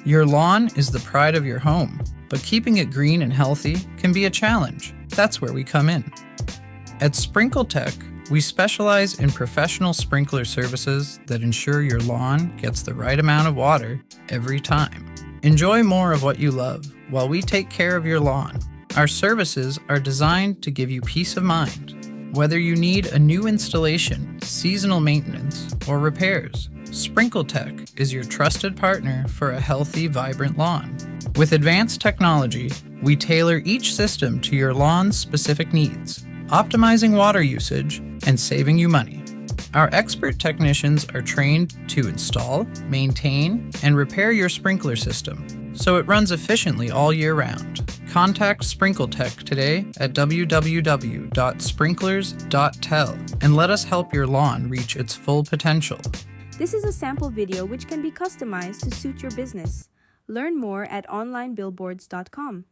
Your lawn is the pride of your home, but keeping it green and healthy can be a challenge. That's where we come in. At SprinkleTech, we specialize in professional sprinkler services that ensure your lawn gets the right amount of water every time. Enjoy more of what you love while we take care of your lawn. Our services are designed to give you peace of mind. Whether you need a new installation, seasonal maintenance, or repairs, SprinkleTech is your trusted partner for a healthy, vibrant lawn. With advanced technology, we tailor each system to your lawn's specific needs, optimizing water usage and saving you money. Our expert technicians are trained to install, maintain, and repair your sprinkler system so it runs efficiently all year round. Contact SprinkleTech today at www.sprinklers.tel and let us help your lawn reach its full potential. This is a sample video which can be customized to suit your business. Learn more at onlinebillboards.com.